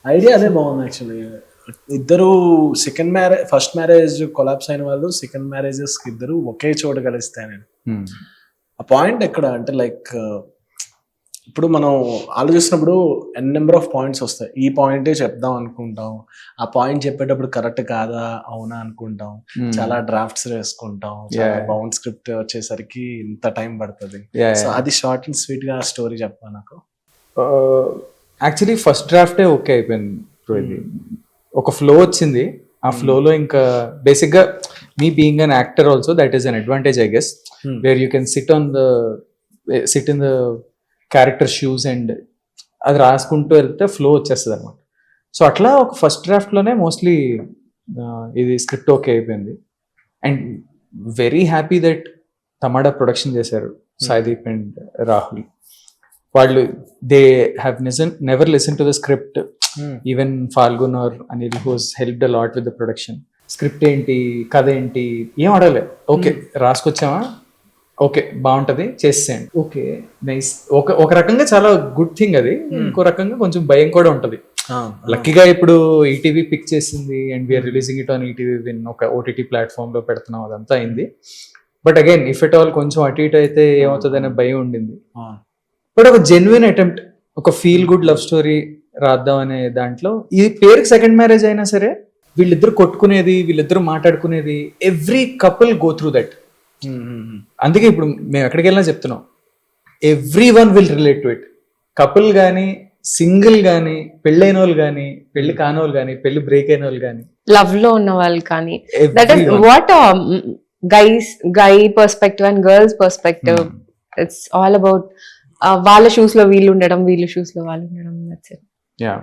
Idea అదే బాగుంది actually. ఇద్దరు ఫస్ట్ మ్యారేజ్ కొలాప్స్ అయిన వాళ్ళు సెకండ్ మ్యారేజెస్ కి ఇద్దరు ఒకే చోట కలిస్తాయని. ఆ పాయింట్ ఎక్కడ అంటే లైక్ ఇప్పుడు మనం ఆలోచిస్తున్నప్పుడు నెంబర్ ఆఫ్ పాయింట్స్ వస్తాయి. ఈ పాయింటే చెప్దాం అనుకుంటాం, ఆ పాయింట్ చెప్పేటప్పుడు కరెక్ట్ కాదా అవునా అనుకుంటాం, చాలా డ్రాఫ్ట్స్ వేసుకుంటాం, చాలా బౌండ్ స్క్రిప్ట్ వచ్చేసరికి ఇంత టైం పడుతుంది. సో అది షార్ట్ అండ్ స్వీట్ గా స్టోరీ చెప్పా నాకు. యాక్చువల్లీ ఫస్ట్ డ్రాఫ్టే ఓకే అయిపోయింది. ఇది ఒక ఫ్లో వచ్చింది, ఆ ఫ్లోలో ఇంకా బేసిక్గా మీ being an actor also that is an advantage I guess, where you can sit in the character shoes and అది రాసుకుంటూ వెళ్తే ఫ్లో వచ్చేస్తుంది అనమాట. సో అట్లా ఒక ఫస్ట్ డ్రాఫ్ట్లోనే మోస్ట్లీ ఇది స్క్రిప్ట్ ఓకే అయిపోయింది. And very happy that Tamada production చేశారు సాయిదీప్ అండ్ రాహుల్. వాళ్ళు they have never listen to the script. Even Phalgun or Anil who's helped a lot with the production. Script ఏంటి, కథ ఏంటి, ఏం అడగలే. ఓకే రాసుకొచ్చామా, ఓకే బాగుంటది చేసేయండి, ఓకే నైస్. ఒక రకంగా చాలా గుడ్ థింగ్ అది. ఇంకో రకంగా కొంచెం భయం కూడా ఉంటది. లక్కీగా ఇప్పుడు ఈటీవీ పిక్ చేసింది and we're releasing it on ETV win, ఒక ఓటీటీ ప్లాట్ఫామ్ లో పెడుతున్నాం, అదంతా అయింది. But again if at all కొంచెం అటు ఇటు అయితే ఏమవుతుంది అనే భయం ఉండింది. బట్ ఒక జెన్యున్ అటెంప్ట్, ఒక ఫీల్ గుడ్ లవ్ స్టోరీ రాద్దాం అనే దాంట్లో, ఈ పేరుకి సెకండ్ మ్యారేజ్ అయినా సరే వీళ్ళిద్దరు కొట్టుకునేది, వీళ్ళిద్దరు మాట్లాడుకునేది, every couple go through that. అందుకే ఇప్పుడు మేము ఎక్కడికి వెళ్ళినా చెప్తున్నాం, every one will relate to it. Couple కానీ, సింగిల్ కానీ, పెళ్ళైన వాళ్ళు కానీ, పెళ్లి కాని వాళ్ళు కానీ, పెళ్లి బ్రేక్ అయిన వాళ్ళు కానీ, లవ్ లో ఉన్న వాళ్ళు కానీ, that is what guy perspective and girls perspective. It's all about వాళ్ళ షూస్ లో వీళ్ళు ఉండడం, వీళ్ళ షూస్ లో వాళ్ళు ఉండడం. That's it. యా